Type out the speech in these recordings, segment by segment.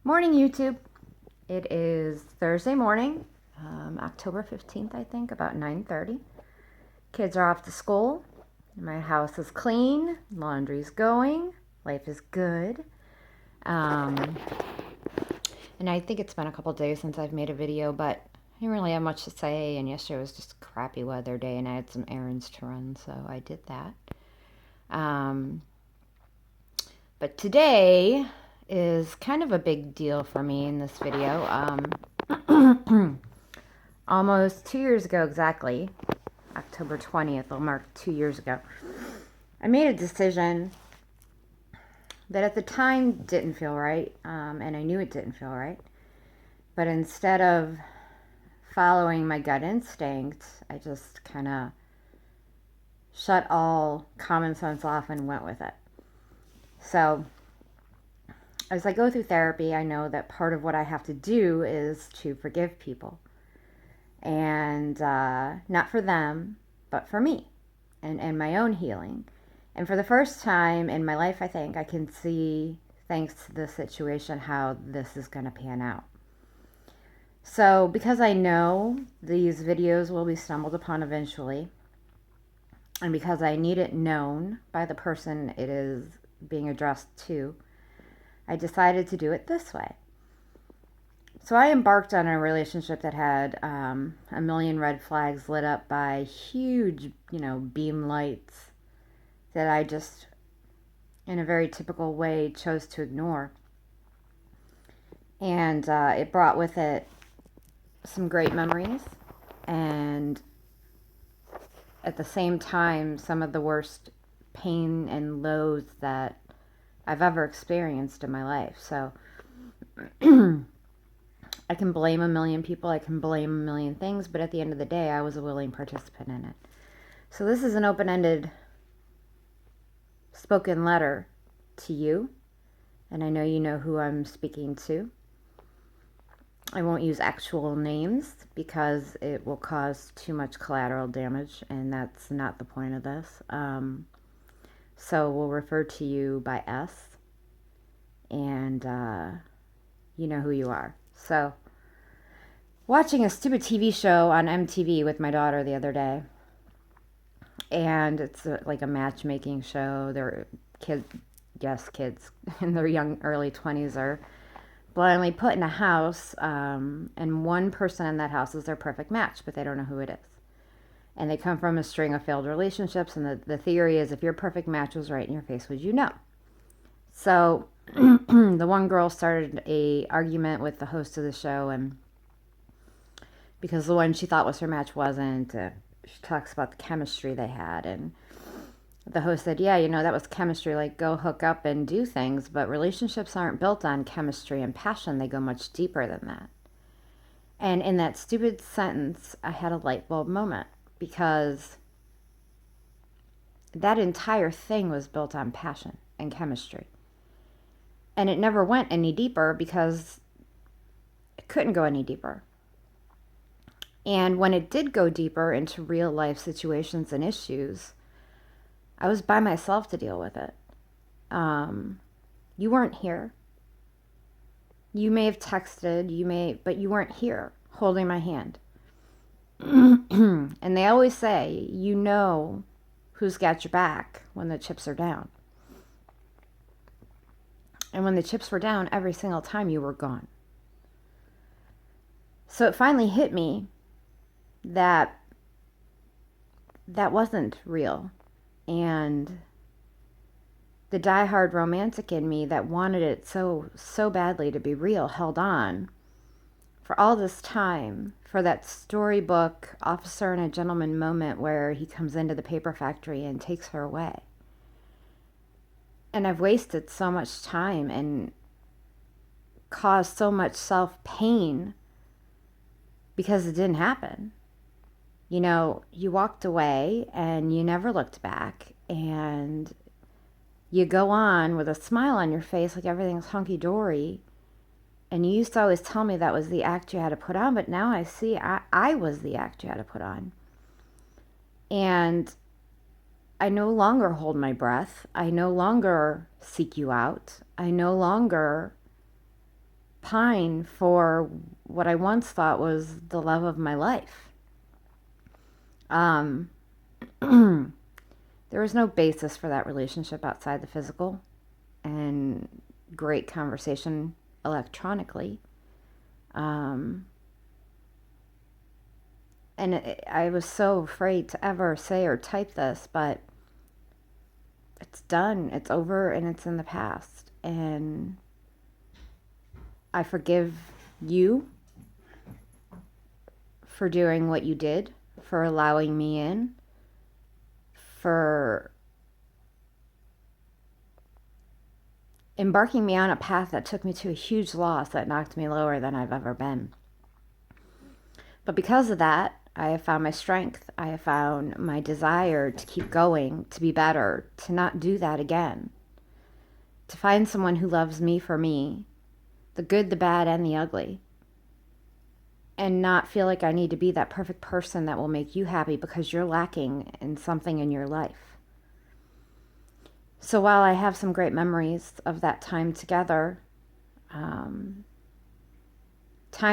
Morning, YouTube. It is Thursday morning, October 15th, I think, about 9:30. Kids are off to school. My house is clean. Laundry's going. Life is good. Um, and I think it's been a couple days since I've made a video, but I didn't really have much to say. And yesterday was just a crappy weather day, and I had some errands to run, so I did that. Um, but today is kind of a big deal for me in this video. Almost 2 years ago exactly, October 20th will mark 2 years ago, I made a decision that at the time didn't feel right, and I knew it didn't feel right. But instead of following my gut instinct, I just kind of shut all common sense off and went with it. So as I go through therapy, I know that part of what I have to do is to forgive people. And not for them, but for me and my own healing. And for the first time in my life, I think I can see, thanks to this situation, how this is going to pan out. So, because I know these videos will be stumbled upon eventually, and because I need it known by the person it is being addressed to, I decided to do it this way. So I embarked on a relationship that had a million red flags lit up by huge, beam lights that I just, in a very typical way, chose to ignore. And it brought with it some great memories and at the same time some of the worst pain and lows that I've ever experienced in my life. So I can blame a million people, I can blame a million things, but at the end of the day, I was a willing participant in it. So this is an open-ended spoken letter to you, and I know you know who I'm speaking to. I won't use actual names because it will cause too much collateral damage, and that's not the point of this. So we'll refer to you by S, and you know who you are. So, watching a stupid TV show on MTV with my daughter the other day, and it's like a matchmaking show. They're kids in their young early 20s are blindly put in a house, and one person in that house is their perfect match, but they don't know who it is. And they come from a string of failed relationships, and the theory is if your perfect match was right in your face, would you know? So the one girl started a argument with the host of the show, and because the one she thought was her match wasn't, she talks about the chemistry they had, and the host said, yeah, that was chemistry, like go hook up and do things, but relationships aren't built on chemistry and passion, they go much deeper than that. And in that stupid sentence, I had a light bulb moment, because that entire thing was built on passion and chemistry. And it never went any deeper because it couldn't go any deeper. And when it did go deeper into real life situations and issues, I was by myself to deal with it. You weren't here. You may have texted, but you weren't here holding my hand. And they always say, who's got your back when the chips are down. And when the chips were down, every single time you were gone. So it finally hit me that wasn't real. And the diehard romantic in me that wanted it so badly to be real held on for all this time for that storybook officer and a gentleman moment where he comes into the paper factory and takes her away. And I've wasted so much time and caused so much self-pain because it didn't happen. You walked away and you never looked back, and you go on with a smile on your face like everything's hunky-dory. And you used to always tell me that was the act you had to put on, but now I see I was the act you had to put on. And I no longer hold my breath. I no longer seek you out. I no longer pine for what I once thought was the love of my life. Um, there was no basis for that relationship outside the physical and great conversation electronically. And I was so afraid to ever say or type this, but it's done, it's over, and it's in the past. And I forgive you for doing what you did, for allowing me in, for embarking me on a path that took me to a huge loss that knocked me lower than I've ever been. But because of that, I have found my strength. I have found my desire to keep going, to be better, to not do that again. To find someone who loves me for me, the good, the bad, and the ugly. And not feel like I need to be that perfect person that will make you happy because you're lacking in something in your life. So while I have some great memories of that time together, time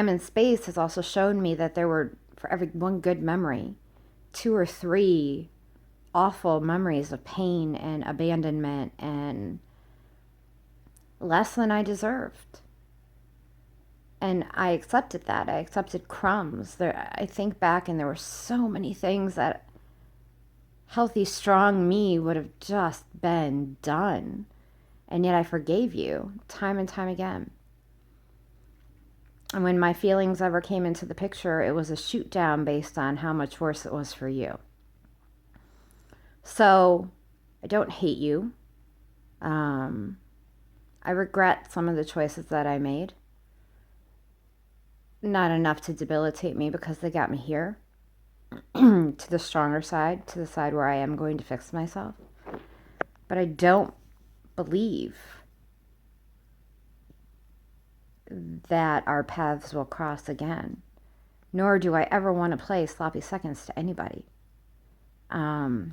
and space has also shown me that there were, for every one good memory, 2 or 3 awful memories of pain and abandonment and less than I deserved. And I accepted that. I accepted crumbs. I think back and there were so many things that healthy, strong me would have just been done. And yet I forgave you time and time again. And when my feelings ever came into the picture, it was a shoot down based on how much worse it was for you. So I don't hate you. I regret some of the choices that I made. Not enough to debilitate me because they got me here. To the stronger side, to the side where I am going to fix myself. But I don't believe that our paths will cross again. Nor do I ever want to play sloppy seconds to anybody. It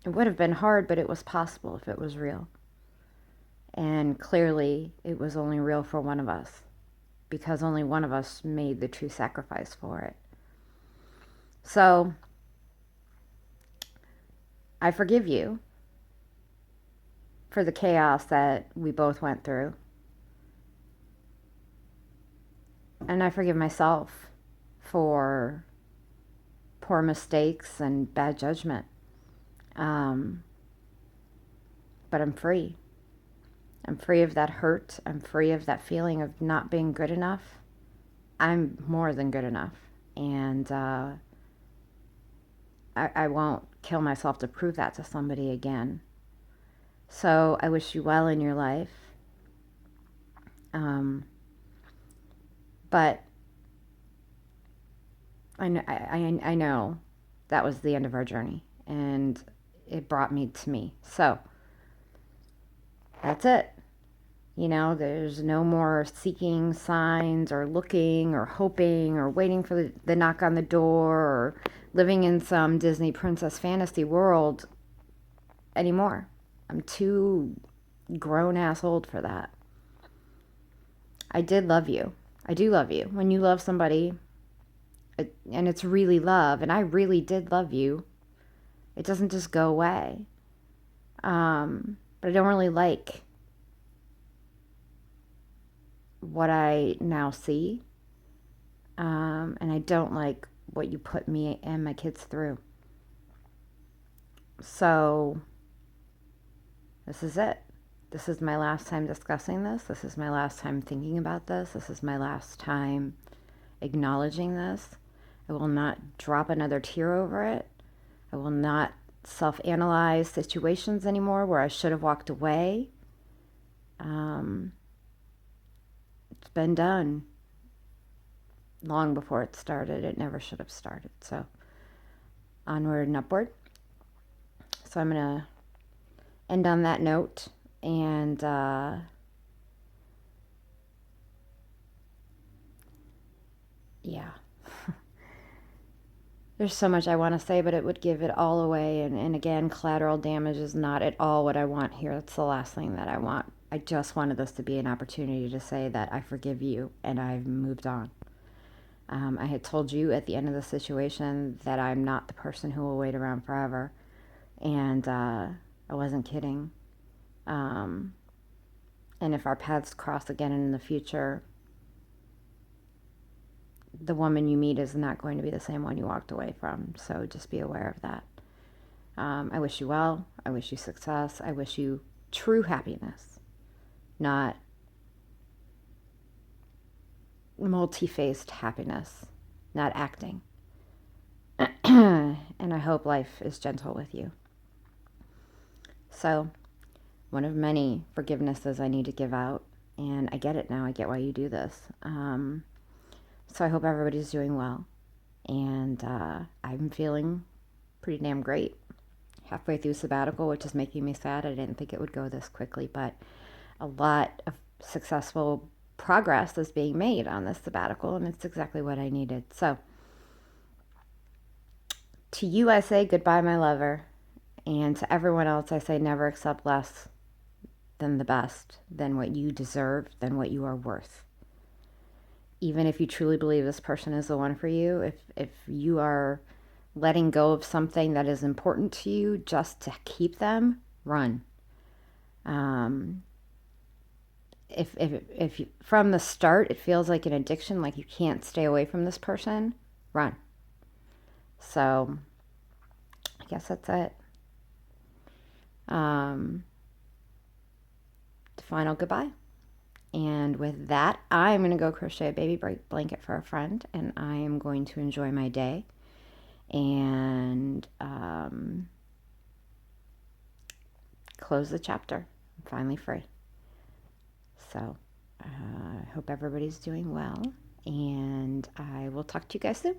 would have been hard, but it was possible if it was real. And clearly, it was only real for one of us, because only one of us made the true sacrifice for it. So, I forgive you for the chaos that we both went through. And I forgive myself for poor mistakes and bad judgment. But I'm free. I'm free of that hurt. I'm free of that feeling of not being good enough. I'm more than good enough. And I won't kill myself to prove that to somebody again. So I wish you well in your life. But I know that was the end of our journey. And it brought me to me. So that's it. You know, there's no more seeking signs or looking or hoping or waiting for the knock on the door or living in some Disney princess fantasy world anymore. I'm too grown-ass old for that. I did love you. I do love you. When you love somebody, and it's really love, and I really did love you, it doesn't just go away. But I don't really like what I now see. And I don't like what you put me and my kids through. So this is it. This is my last time discussing this. This is my last time thinking about this. This is my last time acknowledging this. I will not drop another tear over it. I will not self-analyze situations anymore where I should have walked away. It's been done long before it started. It never should have started. So onward and upward. So I'm going to end on that note. And yeah. There's so much I want to say, but it would give it all away. And again, collateral damage is not at all what I want here. That's the last thing that I want. I just wanted this to be an opportunity to say that I forgive you and I've moved on. I had told you at the end of the situation that I'm not the person who will wait around forever. And I wasn't kidding. And if our paths cross again in the future, the woman you meet is not going to be the same one you walked away from. So just be aware of that. I wish you well. I wish you success. I wish you true happiness, not multi-faced happiness, not acting. And I hope life is gentle with you. So, one of many forgivenesses I need to give out, and I get it now. I get why you do this. So I hope everybody's doing well, and I'm feeling pretty damn great. Halfway through sabbatical, which is making me sad. I didn't think it would go this quickly, but a lot of successful progress is being made on this sabbatical, and it's exactly what I needed. So, to you, I say goodbye, my lover, and to everyone else, I say never accept less than the best, than what you deserve, than what you are worth. Even if you truly believe this person is the one for you, if you are letting go of something that is important to you just to keep them, run. If you, from the start it feels like an addiction, like you can't stay away from this person, run. So I guess that's it. Final goodbye. And with that, I'm going to go crochet a baby blanket for a friend, and I am going to enjoy my day and close the chapter. I'm finally free. So I hope everybody's doing well, and I will talk to you guys soon.